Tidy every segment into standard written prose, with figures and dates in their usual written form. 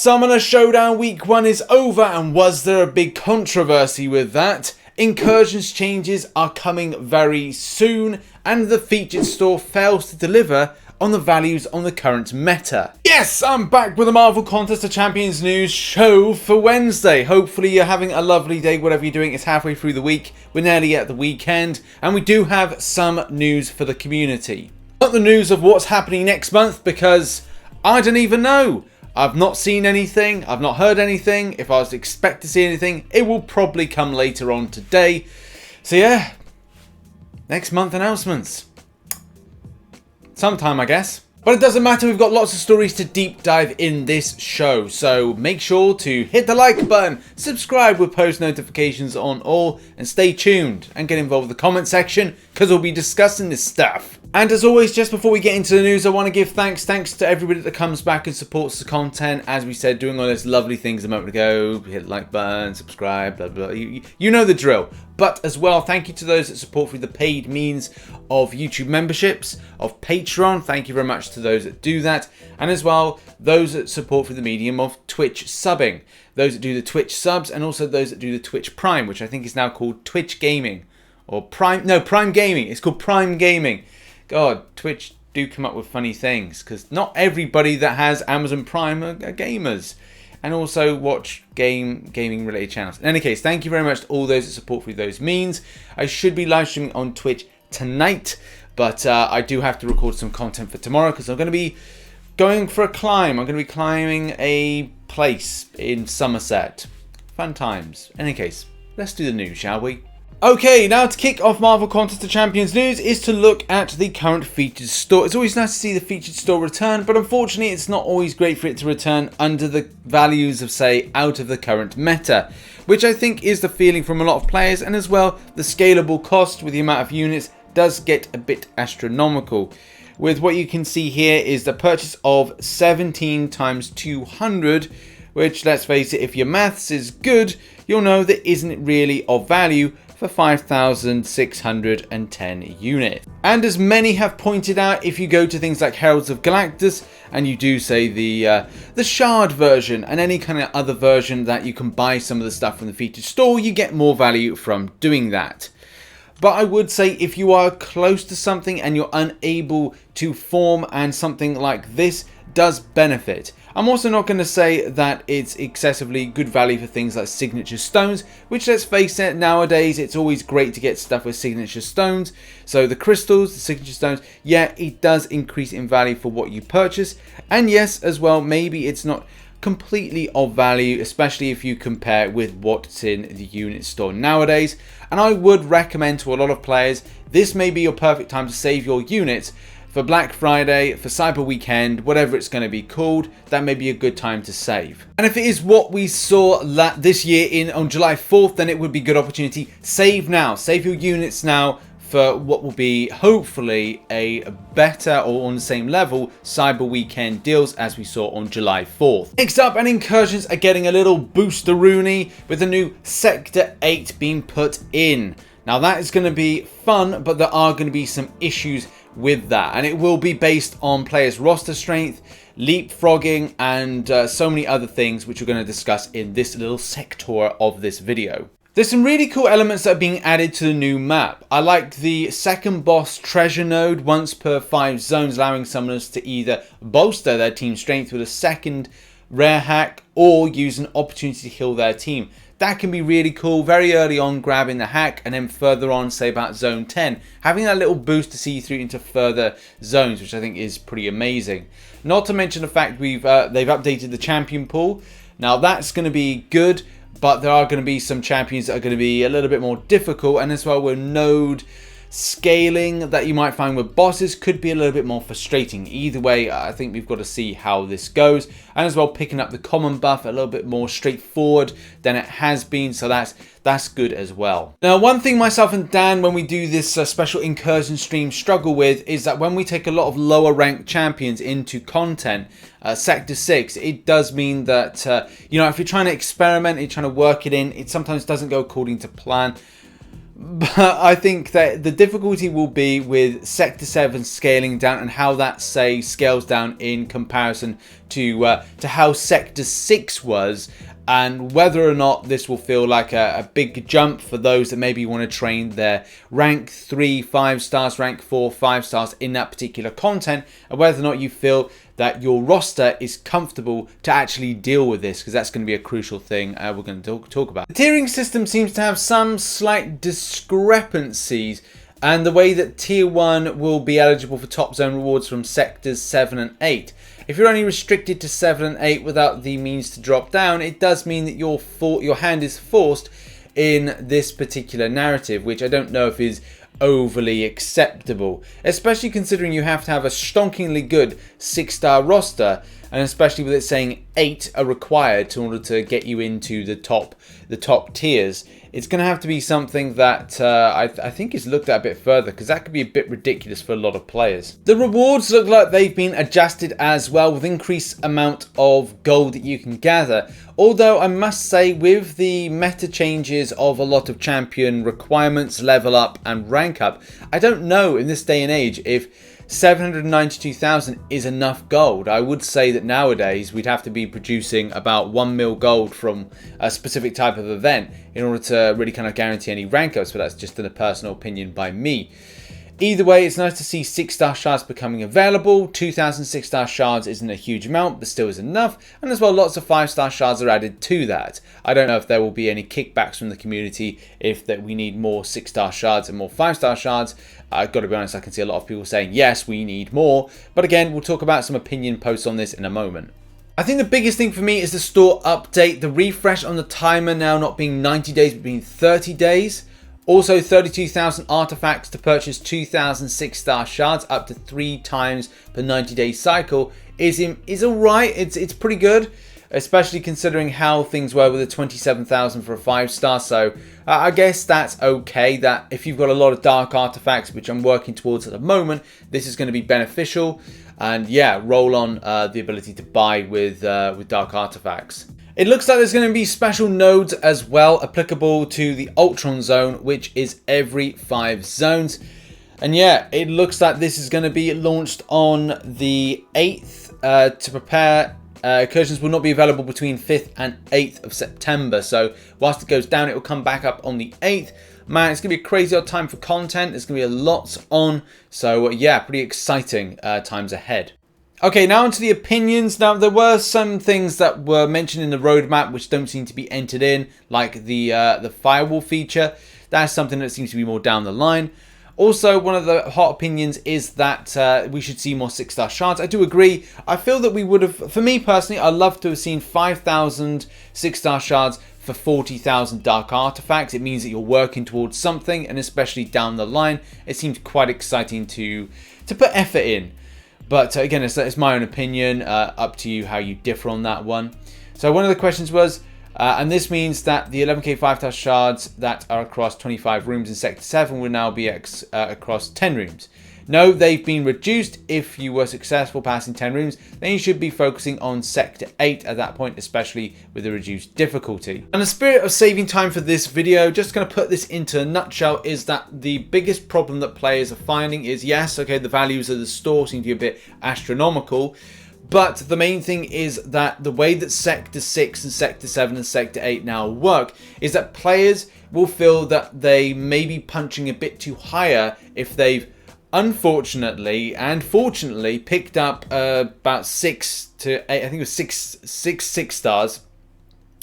Summoner Showdown Week 1 is over, and was there a big controversy with that? Incursions Changes are coming very soon, and the featured store fails to deliver on the values on the current meta. Yes, I'm back with the Marvel Contest of Champions news show for Wednesday. Hopefully you're having a lovely day, whatever you're doing. It's halfway through the week, we're nearly at the weekend, and we do have some news for the community. Not the news of what's happening next month, because I don't even know. I've not seen anything, I've not heard anything. If I was to expect to see anything, it will probably come later on today. So yeah, next month announcements. Sometime, I guess. But it doesn't matter, we've got lots of stories to deep dive in this show. So make sure to hit the like button, subscribe with post notifications on all, and stay tuned and get involved with the comment section, because we'll be discussing this stuff. And as always, just before we get into the news, I want to give thanks to everybody that comes back and supports the content. As we said, doing all those lovely things a moment ago, hit the like button, subscribe, blah, blah, blah. You know the drill. But as well, thank you to those that support through the paid means of YouTube memberships, of Patreon. Thank you very much to those that do that. And as well, those that support through the medium of Twitch subbing. Those that do the Twitch subs, and also those that do the Twitch Prime, which I think is now called Twitch Gaming. Or Prime Gaming. It's called Prime Gaming. God, Twitch do come up with funny things, because not everybody that has Amazon Prime are gamers, and also watch gaming related channels. In any case, thank you very much to all those that support through those means. I should be live streaming on Twitch tonight, but I do have to record some content for tomorrow, because I'm going to be going for a climb. I'm going to be climbing a place in Somerset. Fun times. In any case, let's do the news, shall we? Okay, now to kick off Marvel Contest of Champions news is to look at the current featured store. It's always nice to see the featured store return, but unfortunately it's not always great for it to return under the values of, say, out of the current meta, which I think is the feeling from a lot of players, and as well, the scalable cost with the amount of units does get a bit astronomical. With what you can see here is the purchase of 17 times 200, which, let's face it, if your maths is good, you'll know that isn't really of value for 5,610 units. And as many have pointed out, if you go to things like Heralds of Galactus and you do say the shard version and any kind of other version that you can buy some of the stuff from the featured store, you get more value from doing that. But I would say if you are close to something and you're unable to form, and something like this does benefit. I'm also not going to say that it's excessively good value for things like signature stones, which, let's face it, nowadays it's always great to get stuff with signature stones. So the crystals, the signature stones, yeah, it does increase in value for what you purchase. And yes, as well, maybe it's not completely of value, especially if you compare with what's in the unit store nowadays. And I would recommend to a lot of players, this may be your perfect time to save your units for Black Friday, for Cyber Weekend, whatever it's going to be called. That may be a good time to save. And if it is what we saw this year on July 4th, then it would be a good opportunity. Save now, save your units now for what will be hopefully a better, or on the same level, Cyber Weekend deals as we saw on July 4th. Next up, and Incursions are getting a little booster-rooney with the new Sector 8 being put in. Now that is going to be fun, but there are going to be some issues with that, and it will be based on players' roster strength, leapfrogging, and so many other things which we're going to discuss in this little sector of this video. There's some really cool elements that are being added to the new map. I like the second boss treasure node once per 5 zones, allowing summoners to either bolster their team strength with a second rare hack or use an opportunity to heal their team. That can be really cool, very early on grabbing the hack, and then further on, say about zone 10, having that little boost to see you through into further zones, which I think is pretty amazing. Not to mention the fact they've updated the champion pool. Now that's going to be good, but there are going to be some champions that are going to be a little bit more difficult, and as well with node scaling that you might find with bosses could be a little bit more frustrating. Either way, I think we've got to see how this goes, and as well picking up the common buff a little bit more straightforward than it has been, so that's good as well. Now, one thing myself and Dan, when we do this special incursion stream, struggle with is that when we take a lot of lower ranked champions into content, Sector 6, it does mean that you know, if you're trying to experiment, you're trying to work it in, it sometimes doesn't go according to plan. But I think that the difficulty will be with Sector 7 scaling down and how that, say, scales down in comparison to how Sector 6 was, and whether or not this will feel like a big jump for those that maybe want to train their rank 3 5 stars, rank 4 5 stars in that particular content, and whether or not you feel that your roster is comfortable to actually deal with this, because that's going to be a crucial thing we're going to talk about. The tiering system seems to have some slight discrepancies, and the way that Tier 1 will be eligible for top zone rewards from Sectors 7 and 8. If you're only restricted to 7 and 8 without the means to drop down, it does mean that your hand is forced in this particular narrative, which I don't know if is overly acceptable, especially considering you have to have a stonkingly good 6-star roster, and especially with it saying 8 are required in order to get you into the top tiers. It's going to have to be something that I think is looked at a bit further, because that could be a bit ridiculous for a lot of players. The rewards look like they've been adjusted as well, with increased amount of gold that you can gather. Although I must say, with the meta changes of a lot of champion requirements, level up and rank up, I don't know in this day and age if 792,000 is enough gold. I would say that nowadays we'd have to be producing about 1 mil gold from a specific type of event in order to really kind of guarantee any rank ups, but that's just a personal opinion by me. Either way, it's nice to see 6-star shards becoming available. 2,000 6-star shards isn't a huge amount, but still is enough. And as well, lots of 5-star shards are added to that. I don't know if there will be any kickbacks from the community if that we need more 6-star shards and more 5-star shards. I've got to be honest, I can see a lot of people saying, yes, we need more. But again, we'll talk about some opinion posts on this in a moment. I think the biggest thing for me is the store update. The refresh on the timer now not being 90 days, but being 30 days. Also, 32,000 artifacts to purchase 2,000 6-star shards, up to 3 times per 90-day cycle is alright. It's pretty good, especially considering how things were with the 27,000 for a 5-star. So I guess that's okay. That if you've got a lot of dark artifacts, which I'm working towards at the moment, this is going to be beneficial. And yeah, roll on the ability to buy with dark artifacts. It looks like there's going to be special nodes as well applicable to the Ultron zone, which is every 5 zones. And yeah, it looks like this is going to be launched on the 8th to prepare. Incursions will not be available between 5th and 8th of September. So whilst it goes down, it will come back up on the 8th. Man, it's going to be a crazy odd time for content. There's going to be a lot on. So yeah, pretty exciting times ahead. Okay, now onto the opinions. Now, there were some things that were mentioned in the roadmap which don't seem to be entered in, like the firewall feature. That's something that seems to be more down the line. Also, one of the hot opinions is that we should see more 6-star shards. I do agree. I feel that we would have, for me personally, I'd love to have seen 5,000 6-star shards for 40,000 dark artifacts. It means that you're working towards something, and especially down the line, it seems quite exciting to put effort in. But again, it's my own opinion, up to you how you differ on that one. So one of the questions was, and this means that the 11k 5-star shards that are across 25 rooms in Sector 7 will now be across 10 rooms. No, they've been reduced. If you were successful passing 10 rooms, then you should be focusing on Sector 8 at that point, especially with the reduced difficulty. And the spirit of saving time for this video, just going to put this into a nutshell, is that the biggest problem that players are finding is, yes, okay, the values of the store seem to be a bit astronomical, but the main thing is that the way that Sector 6 and Sector 7 and Sector 8 now work is that players will feel that they may be punching a bit too higher if they've unfortunately and fortunately picked up about 6 to 8, I think it was six stars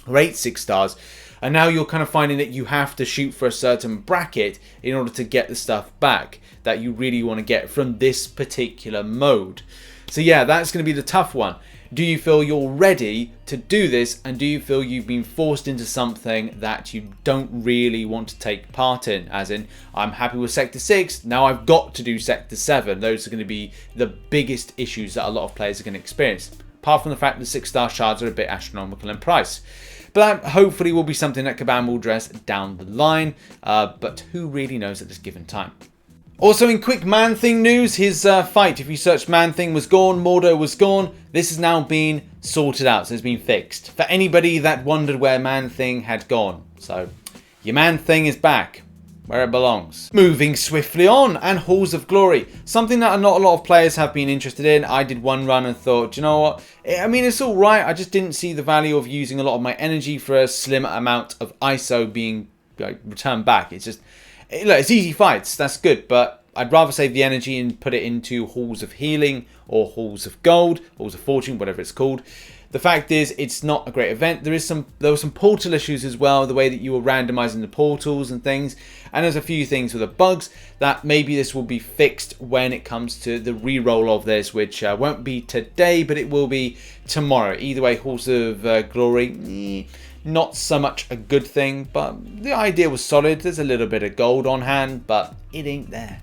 or 8 6-stars, and now you're kind of finding that you have to shoot for a certain bracket in order to get the stuff back that you really want to get from this particular mode. So yeah, that's going to be the tough one. Do you feel you're ready to do this, and do you feel you've been forced into something that you don't really want to take part in? As in, I'm happy with Sector 6, now I've got to do Sector 7. Those are going to be the biggest issues that a lot of players are going to experience. Apart from the fact that 6-star shards are a bit astronomical in price. But that hopefully will be something that Kabam will address down the line. But who really knows at this given time? Also, in quick Man-Thing news, his fight, if you search Man-Thing, was gone, Mordo was gone. This has now been sorted out, so it's been fixed. For anybody that wondered where Man-Thing had gone. So, your Man-Thing is back. where it belongs. Moving swiftly on, and Halls of Glory. Something that not a lot of players have been interested in. I did one run and thought, you know what? I mean, it's alright. I just didn't see the value of using a lot of my energy for a slim amount of ISO being returned back. It's just, look, it's easy fights. That's good, but I'd rather save the energy and put it into Halls of Healing or Halls of Gold, Halls of Fortune, whatever it's called. The fact is, it's not a great event. There were some portal issues as well, the way that you were randomizing the portals and things. And there's a few things with the bugs that maybe this will be fixed when it comes to the re-roll of this, which won't be today, but it will be tomorrow. Either way, Halls of Glory, not so much a good thing, but the idea was solid. There's a little bit of gold on hand, but it ain't there.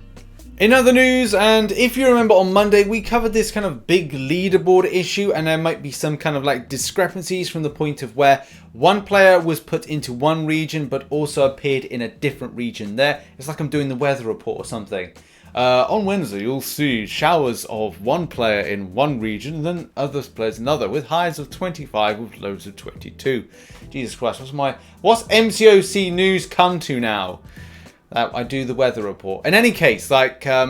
In other news, and if you remember on Monday, we covered this kind of big leaderboard issue, and there might be some kind of like discrepancies from the point of where one player was put into one region but also appeared in a different region there. It's like I'm doing the weather report or something. On Wednesday, you'll see showers of one player in one region and then other players in another, with highs of 25 with lows of 22. Jesus Christ, what's MCOC news come to now? I do the weather report. In any case, like I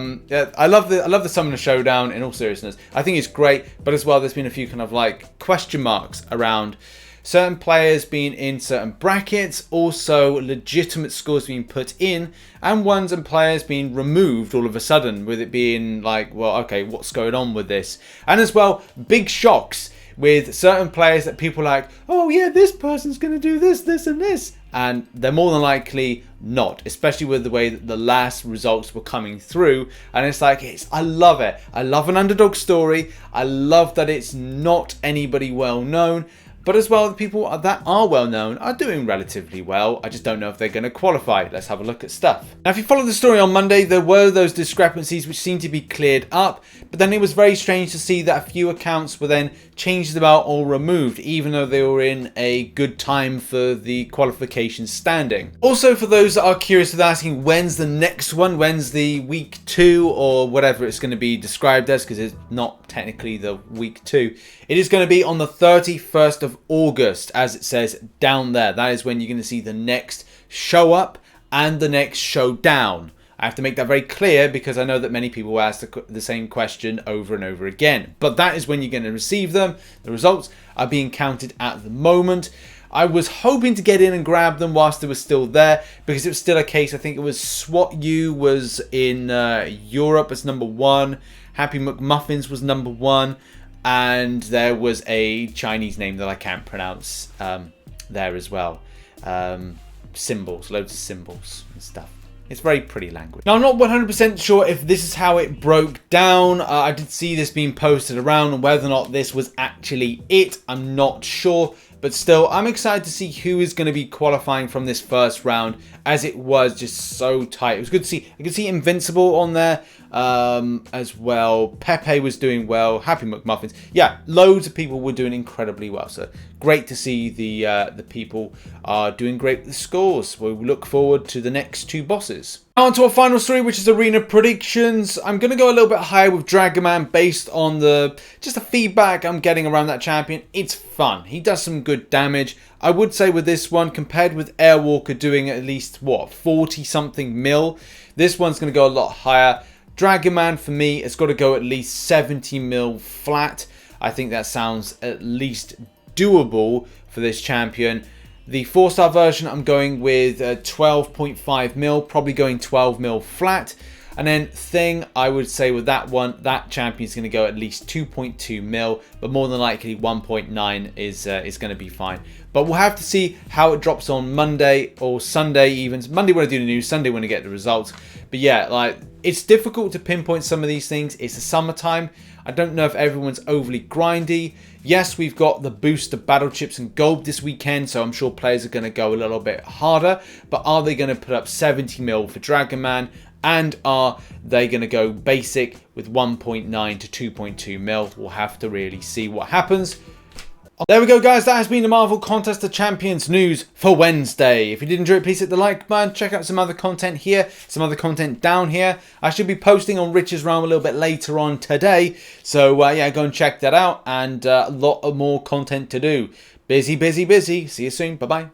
love the Summoner Showdown. In all seriousness, I think it's great. But as well, there's been a few kind of like question marks around certain players being in certain brackets, also legitimate scores being put in, and ones and players being removed all of a sudden, with it being like, well, okay, what's going on with this? And as well, big shocks with certain players that people are like, oh yeah, this person's going to do this, this, and this. And they're more than likely not, especially with the way that the last results were coming through. And it's like, I love it. I love an underdog story. I love that it's not anybody well known. But as well, the people that are well known are doing relatively well. I just don't know if they're going to qualify. Let's have a look at stuff. Now, if you followed the story on Monday, there were those discrepancies which seemed to be cleared up. But then it was very strange to see that a few accounts were then changed about or removed, even though they were in a good time for the qualification standing. Also, for those that are curious with asking, when's the next one? When's the week 2 or whatever it's going to be described as, because it's not technically the week 2. It is going to be on the 31st of August, as it says down there. That is when you're going to see the next show up and the next showdown. I have to make that very clear because I know that many people will ask the same question over and over again. But that is when you're going to receive them. The results are being counted at the moment. I was hoping to get in and grab them whilst they were still there, because it was still a case. I think it was SWAT U was in Europe as number 1. Happy McMuffins was number 1. And there was a Chinese name that I can't pronounce there as well. Symbols, loads of symbols and stuff. It's very pretty language. Now, I'm not 100% sure if this is how it broke down. I did see this being posted around, and whether or not this was actually it, I'm not sure. But still, I'm excited to see who is going to be qualifying from this first round, as it was just so tight. It was good to see. I could see Invincible on there as well. Pepe was doing well. Happy McMuffins. Yeah, loads of people were doing incredibly well. So great to see the people are doing great with the scores. We look forward to the next 2 bosses. Now on to our final story, which is arena predictions. I'm going to go a little bit higher with DragonMan based on just the feedback I'm getting around that champion. It's fun. He does some good damage. I would say with this one, compared with Airwalker doing at least, what, 40 something mil, this one's going to go a lot higher. DragonMan, for me, it's got to go at least 70 mil flat. I think that sounds at least doable for this champion. The 4-star version, I'm going with 12.5 mil, probably going 12 mil flat. And then Thing, I would say with that one, that champion's going to go at least 2.2 mil, but more than likely 1.9 is going to be fine. But we'll have to see how it drops on Monday or Sunday even. Monday when I do the news, Sunday when I get the results. But yeah, like, it's difficult to pinpoint some of these things. It's the summertime. I don't know if everyone's overly grindy. Yes, we've got the boost of battle chips and gold this weekend, so I'm sure players are going to go a little bit harder. But are they going to put up 70 mil for DragonMan? And are they going to go basic with 1.9 to 2.2 mil? We'll have to really see what happens. There we go, guys. That has been the Marvel Contest of Champions news for Wednesday. If you did enjoy it, please hit the like button. Check out some other content here, some other content down here. I should be posting on Rich's Realm a little bit later on today. So, yeah, go and check that out. And a lot of more content to do. Busy, busy, busy. See you soon. Bye-bye.